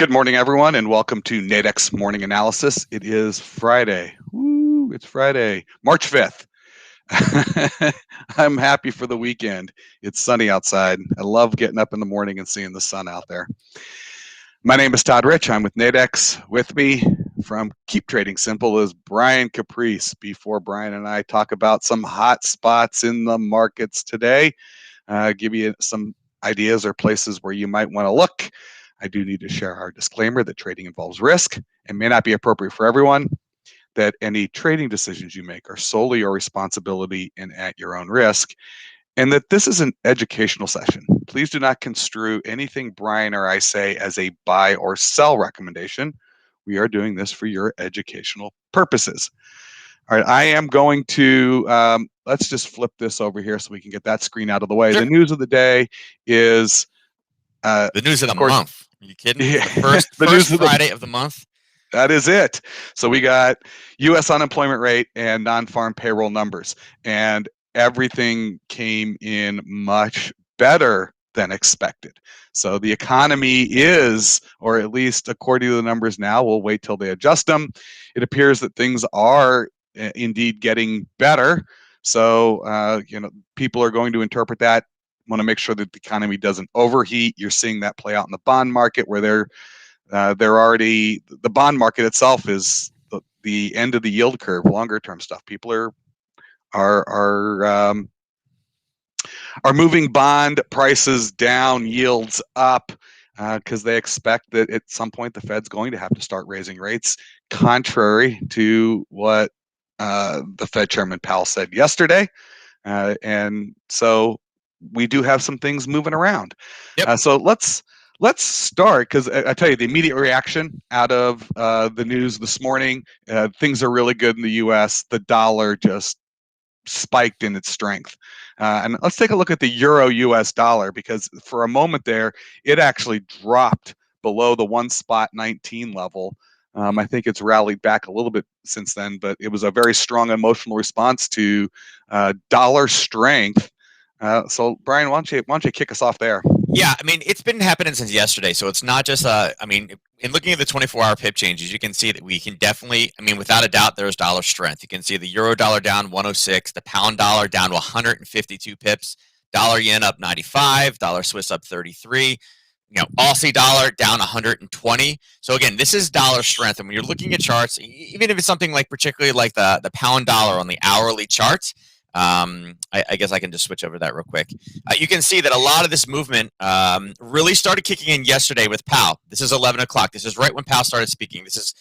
Good morning, everyone, and welcome to Nadex Morning Analysis. It is Friday. Woo, it's Friday, March 5th. I'm happy for the weekend. It's sunny outside. I love getting up in the morning and seeing the sun out there. My name is Todd Rich. I'm with Nadex. With me from Keep Trading Simple is Brian Caprice. Before Brian and I talk about some hot spots in the markets today, give you some ideas or places where you might want to look. I do need to share our disclaimer that trading involves risk and may not be appropriate for everyone, that any trading decisions you make are solely your responsibility and at your own risk, and that this is an educational session. Please do not construe anything Brian or I say as a buy or sell recommendation. We are doing this for your educational purposes. All right, I am going to, let's just flip this over here so we can get that screen out of the way. Sure. The news of the day is the news of the month. Are you kidding? Yeah. The first Friday of the month. That is it. So we got U.S. unemployment rate and non-farm payroll numbers, and everything came in much better than expected. So the economy is, or at least according to the numbers now, we'll wait till they adjust them. It appears that things are indeed getting better. So, people are going to interpret that. Want to make sure that the economy doesn't overheat. You're seeing that play out in the bond market where they're already, the bond market itself is the end of the yield curve, longer term stuff. People are moving bond prices down, yields up, because they expect that at some point the Fed's going to have to start raising rates, contrary to what the Fed Chairman Powell said yesterday. And so we do have some things moving around. Yep. So let's start, because I tell you, the immediate reaction out of the news this morning, things are really good in the U.S. The dollar just spiked in its strength. And let's take a look at the euro-U.S. dollar, because for a moment there, it actually dropped below the 1.19 level. I think it's rallied back a little bit since then, but it was a very strong emotional response to dollar strength. So, Brian, why don't you kick us off there? Yeah, I mean, it's been happening since yesterday, so it's not just, in looking at the 24-hour pip changes, you can see that we can definitely, without a doubt, there's dollar strength. You can see the euro dollar down 106, the pound dollar down to 152 pips, dollar yen up 95, dollar Swiss up 33, Aussie dollar down 120. So again, this is dollar strength, and when you're looking at charts, even if it's something like particularly like the pound dollar on the hourly charts, I guess I can just switch over that real quick. You can see that a lot of this movement really started kicking in yesterday with Powell. This is 11 o'clock. This is right when Powell started speaking. This is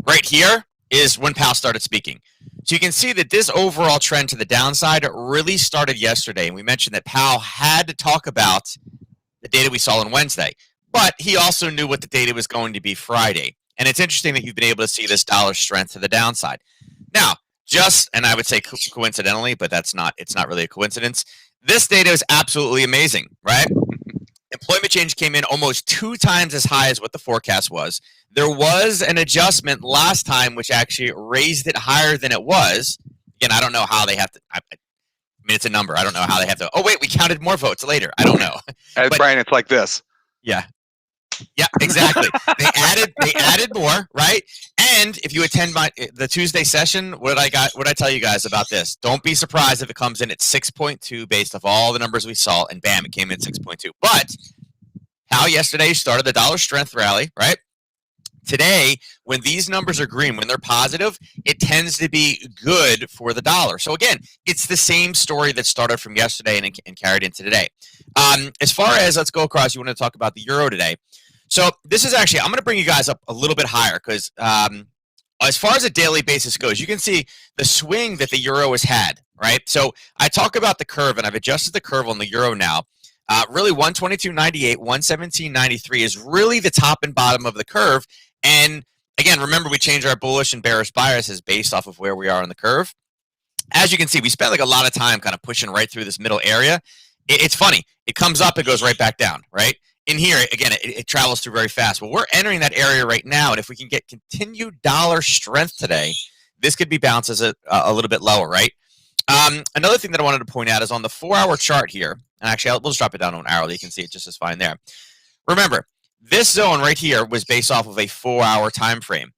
right here is when Powell started speaking. So you can see that this overall trend to the downside really started yesterday. And we mentioned that Powell had to talk about the data we saw on Wednesday, but he also knew what the data was going to be Friday. And it's interesting that you've been able to see this dollar strength to the downside. Now, and I would say coincidentally, but it's not really a coincidence, this data is absolutely amazing, right? Employment change came in almost 2 times as high as what the forecast was. There was an adjustment last time, which actually raised it higher than it was. Again, I don't know how they have to, it's a number. I don't know how they have to, oh wait, we counted more votes later. I don't know. But, Brian, it's like this. Yeah. Yeah, exactly. They added more, right? And if you attend the Tuesday session, what I tell you guys about this? Don't be surprised if it comes in at 6.2 based off all the numbers we saw, and bam, it came in 6.2. But how yesterday started the dollar strength rally, right? Today, when these numbers are green, when they're positive, it tends to be good for the dollar. So again, it's the same story that started from yesterday and carried into today. As far as, let's go across, you want to talk about the euro today. So this is actually, I'm going to bring you guys up a little bit higher because as far as a daily basis goes, you can see the swing that the euro has had, right? So I talk about the curve, and I've adjusted the curve on the euro now. Really, 122.98, 117.93 is really the top and bottom of the curve. And again, remember, we change our bullish and bearish biases based off of where we are on the curve. As you can see, we spent like a lot of time kind of pushing right through this middle area. It's funny. It comes up, it goes right back down, right? In here, again, it travels through very fast. Well, we're entering that area right now, and if we can get continued dollar strength today, this could be bounces a little bit lower, right? Another thing that I wanted to point out is on the 4-hour chart here, and actually, we'll just drop it down on hourly. You can see it just as fine there. Remember, This zone right here was based off of a 4-hour time frame.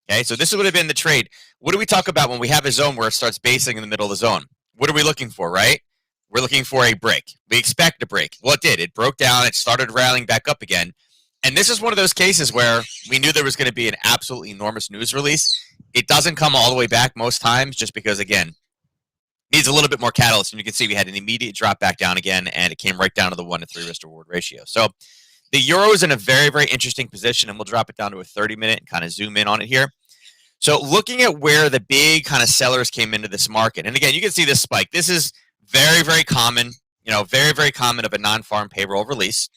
Okay, so this would have been the trade. What do we talk about when we have a zone where it starts basing in the middle of the zone? What are we looking for, right? We're looking for a break. We expect a break. Well, it did. It broke down. It started rallying back up again. And this is one of those cases where we knew there was going to be an absolutely enormous news release. It doesn't come all the way back most times just because, again, needs a little bit more catalyst. And you can see we had an immediate drop back down again, and it came right down to the 1-to-3 risk reward ratio. So the euro is in a very, very interesting position, and we'll drop it down to a 30-minute and kind of zoom in on it here. So looking at where the big kind of sellers came into this market, and again, you can see this spike. This is very, very common, very, very common of a non-farm payroll release.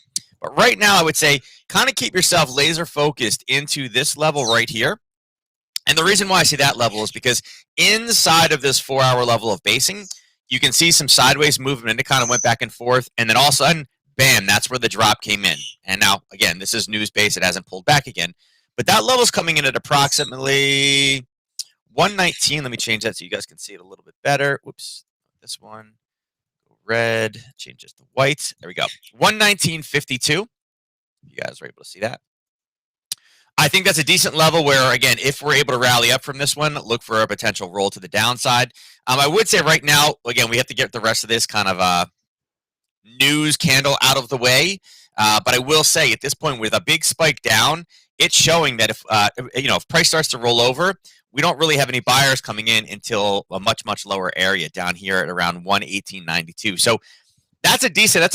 But right now, I would say kind of keep yourself laser focused into this level right here. And the reason why I see that level is because inside of this 4-hour level of basing, you can see some sideways movement, and it kind of went back and forth. And then all of a sudden, bam, that's where the drop came in. And now, again, this is news-based. It hasn't pulled back again. But that level's coming in at approximately 119. Let me change that so you guys can see it a little bit better. Whoops, this one. Red, change this to white. There we go. 119.52. You guys are able to see that. I think that's a decent level where, again, if we're able to rally up from this one, look for a potential roll to the downside. I would say right now, again, we have to get the rest of this kind of news candle out of the way. But I will say at this point, with a big spike down, it's showing that if price starts to roll over, we don't really have any buyers coming in until a much, much lower area down here at around 118.92. So that's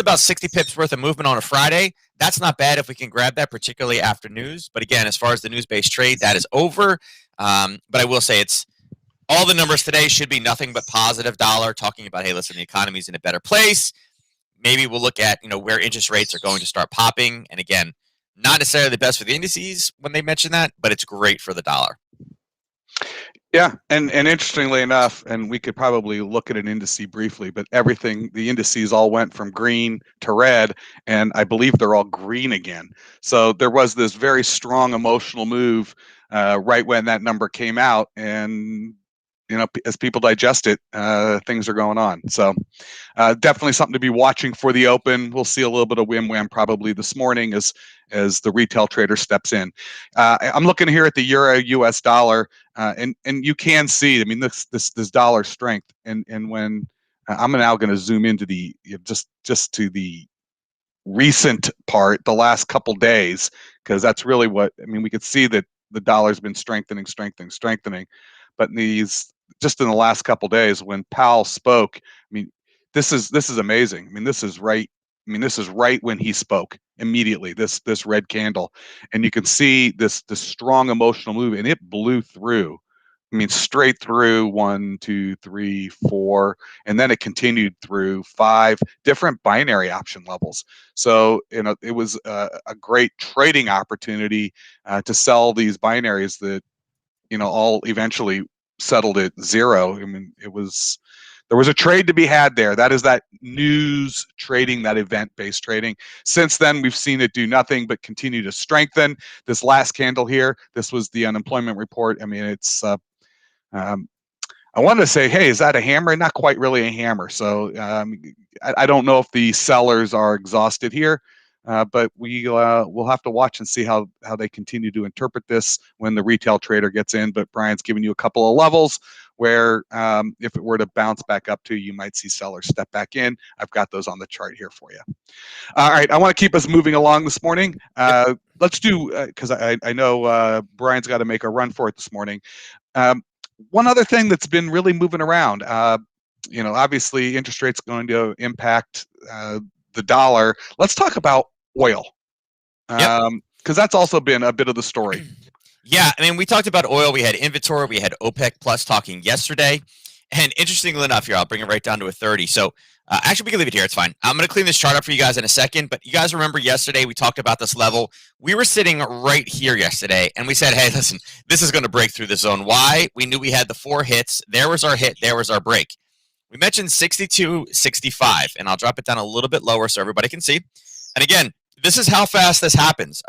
about 60 pips worth of movement on a Friday. That's not bad if we can grab that, particularly after news. But again, as far as the news-based trade, that is over. But I will say all the numbers today should be nothing but positive dollar, talking about, hey, listen, the economy's in a better place. Maybe we'll look at, where interest rates are going to start popping. And again, not necessarily the best for the indices when they mention that, but it's great for the dollar. Yeah, and interestingly enough, and we could probably look at an indice briefly, but the indices all went from green to red, and I believe they're all green again. So there was this very strong emotional move right when that number came out, and as people digest it, things are going on. So definitely something to be watching for the open. We'll see a little bit of whim probably this morning as the retail trader steps in. I'm looking here at the euro US dollar, and you can see, I mean, this dollar strength. And when I'm now going to zoom into the just to the recent part, the last couple days, because that's really what I mean. We could see that the dollar's been strengthening, but just in the last couple days when Powell spoke, I mean, this is amazing. I mean, this is right when he spoke immediately, this red candle, and you can see this strong emotional move, and it blew through. I mean, straight through 1, 2, 3, 4, and then it continued through 5 different binary option levels. So, it was a great trading opportunity to sell these binaries that, all eventually settled at 0. I mean, there was a trade to be had there. That is that news trading, that event-based trading. Since then, we've seen it do nothing but continue to strengthen. This last candle here, this was the unemployment report. I mean, it's I wanted to say, hey, is that a hammer? Not quite really a hammer. So I don't know if the sellers are exhausted here, but we'll have to watch and see how they continue to interpret this when the retail trader gets in. But Brian's giving you a couple of levels where if it were to bounce back up to, you might see sellers step back in. I've got those on the chart here for you. All right, I want to keep us moving along this morning. Let's do, because I know Brian's got to make a run for it this morning. One other thing that's been really moving around, obviously interest rates going to impact the dollar. Let's talk about oil, because that's also been a bit of the story. Yeah, I mean, we talked about oil. We had inventory. We had OPEC Plus talking yesterday. And interestingly enough here, I'll bring it right down to a 30. So actually, we can leave it here. It's fine. I'm going to clean this chart up for you guys in a second. But you guys remember yesterday we talked about this level. We were sitting right here yesterday, and we said, hey, listen, this is going to break through the zone. Why? We knew we had the 4 hits. There was our hit. There was our break. We mentioned 62.65, and I'll drop it down a little bit lower so everybody can see. And again, this is how fast this happens.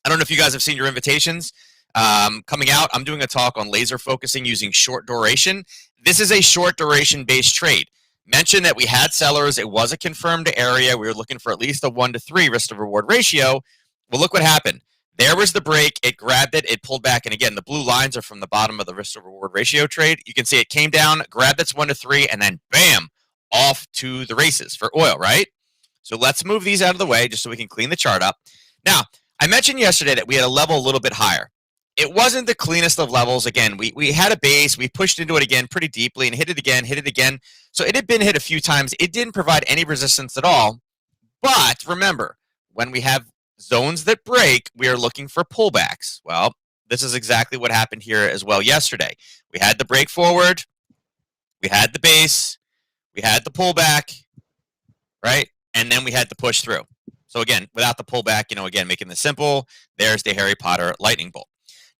I don't know if you guys have seen your invitations coming out. I'm doing a talk on laser focusing using short duration. This is a short duration based trade. Mentioned that we had sellers. It was a confirmed area. We were looking for at least a 1-to-3 risk to reward ratio. Well, look what happened. There was the break. It grabbed it. It pulled back. And again, the blue lines are from the bottom of the risk to reward ratio trade. You can see it came down, grabbed its 1 to 3, and then bam, off to the races for oil, right? So let's move these out of the way just so we can clean the chart up. Now, I mentioned yesterday that we had a level a little bit higher. It wasn't the cleanest of levels. Again, we had a base. We pushed into it again pretty deeply and hit it again, hit it again. So it had been hit a few times. It didn't provide any resistance at all. But remember, when we have zones that break, we are looking for pullbacks. Well, this is exactly what happened here as well yesterday. We had the break forward, we had the base, we had the pullback, right? And then we had the push through. So again, without the pullback, again, making this simple, there's the Harry Potter lightning bolt.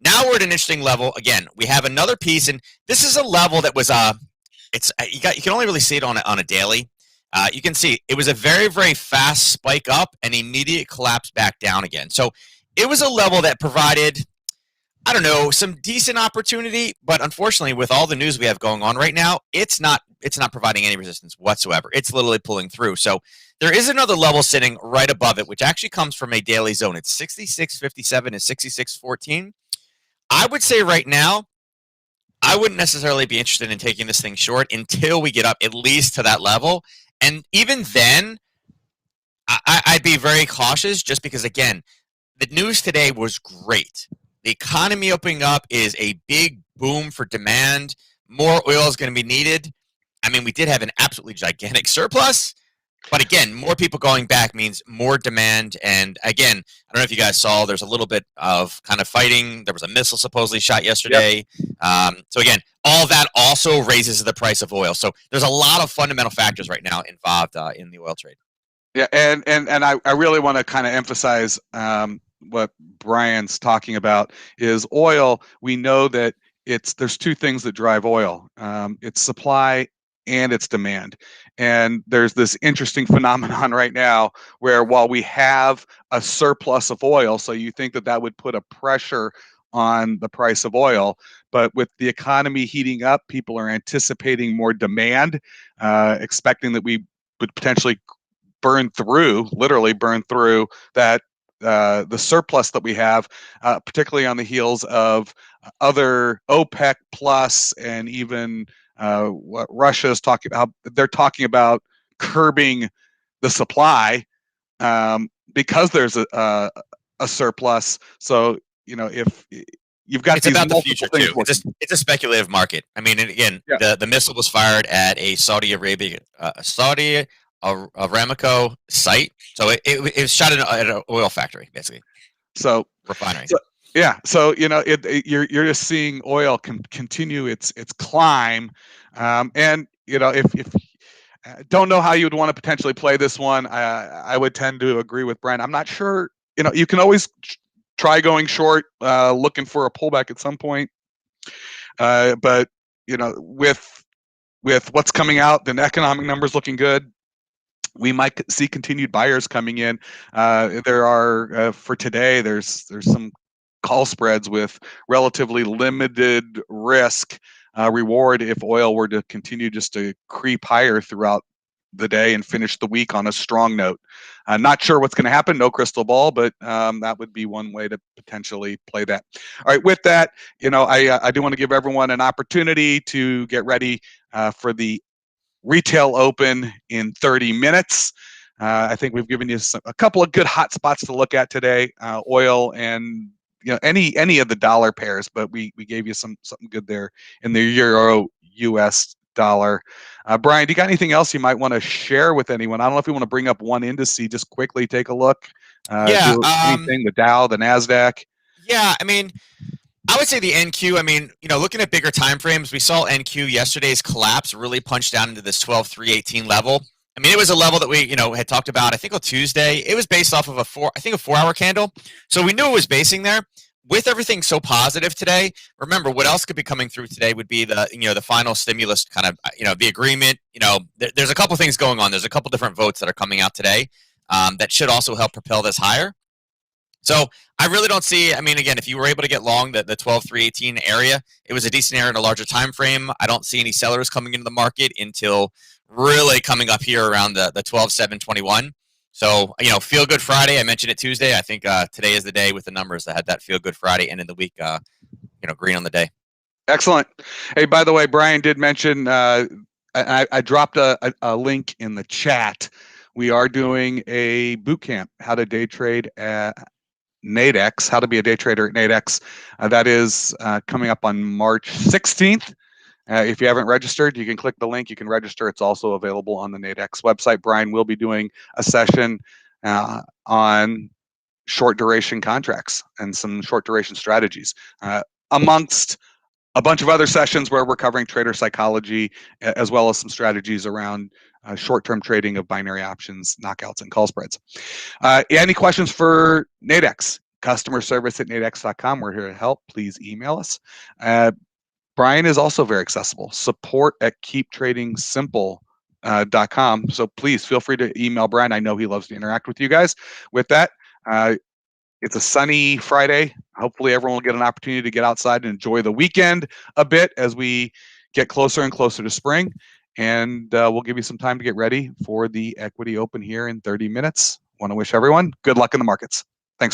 Now we're at an interesting level. Again, we have another piece, and this is a level that was you can only really see it on a daily. You can see it was a very, very fast spike up and immediate collapse back down again. So it was a level that provided, I don't know, some decent opportunity, but unfortunately, with all the news we have going on right now, it's not providing any resistance whatsoever. It's literally pulling through. So there is another level sitting right above it, which actually comes from a daily zone. It's 66.57 and 66.14. I would say right now, I wouldn't necessarily be interested in taking this thing short until we get up at least to that level. And even then, I'd be very cautious just because, again, the news today was great. The economy opening up is a big boom for demand. More oil is going to be needed. I mean, we did have an absolutely gigantic surplus. But again, more people going back means more demand. And again, I don't know if you guys saw, there's a little bit of kind of fighting. There was a missile supposedly shot yesterday. Yep. So again, all that also raises the price of oil. So there's a lot of fundamental factors right now involved in the oil trade. Yeah, and I really want to kind of emphasize what Brian's talking about is oil. We know that there's two things that drive oil. It's supply and its demand. And there's this interesting phenomenon right now where while we have a surplus of oil, so you think that would put a pressure on the price of oil, but with the economy heating up, people are anticipating more demand, expecting that we would potentially literally burn through that the surplus that we have, particularly on the heels of other OPEC plus and even what Russia is talking about. They're talking about curbing the supply because there's a surplus. So if you've got it's these about the future too. It's a speculative market. I mean, and again, yeah. the missile was fired at a Saudi Aramco site, so it was shot at an oil factory, basically. So refinery. So you're just seeing oil continue its climb, and if don't know how you would want to potentially play this one. I would tend to agree with Brian. I'm not sure. You can always try going short, looking for a pullback at some point, but with what's coming out, the economic numbers looking good, we might see continued buyers coming in. There are for today. There's some call spreads with relatively limited risk reward if oil were to continue just to creep higher throughout the day and finish the week on a strong note. Not sure what's going to happen. No crystal ball, but that would be one way to potentially play that. All right. With that, I do want to give everyone an opportunity to get ready for the retail open in 30 minutes. I think we've given you a couple of good hot spots to look at today, oil and any of the dollar pairs, but we gave you something good there in the euro US dollar. Brian, do you got anything else you might want to share with anyone? I don't know if you want to bring up one indice, just quickly take a look. Anything, the Dow, the NASDAQ. Yeah, I mean, I would say the NQ. I mean, looking at bigger time frames, we saw NQ yesterday's collapse really punch down into this 12,318 level. I mean, it was a level that we, had talked about, I think on Tuesday. It was based off of a 4-hour candle. So we knew it was basing there. With everything so positive today, remember what else could be coming through today would be the final stimulus kind of, the agreement. There's a couple things going on. There's a couple different votes that are coming out today that should also help propel this higher. So I really don't see, I mean, again, if you were able to get long the 12,318 area, it was a decent area in a larger time frame. I don't see any sellers coming into the market until really coming up here around the 12,721. So, Feel Good Friday. I mentioned it Tuesday. I think today is the day with the numbers that had that Feel Good Friday, end of the week, green on the day. Excellent. Hey, by the way, Brian did mention, I dropped a link in the chat. We are doing a boot camp, how to day trade at Nadex, how to be a day trader at Nadex. That is coming up on March 16th. If you haven't registered, you can click the link. You can register. It's also available on the Nadex website. Brian will be doing a session on short duration contracts and some short duration strategies, amongst a bunch of other sessions where we're covering trader psychology, as well as some strategies around short-term trading of binary options, knockouts, and call spreads. Any questions for Nadex? Customer service at nadex.com. We're here to help. Please email us. Brian is also very accessible. Support at keeptradingsimple.com. So please feel free to email Brian. I know he loves to interact with you guys. With that, it's a sunny Friday. Hopefully everyone will get an opportunity to get outside and enjoy the weekend a bit as we get closer and closer to spring. And we'll give you some time to get ready for the Equity Open here in 30 minutes. Want to wish everyone good luck in the markets.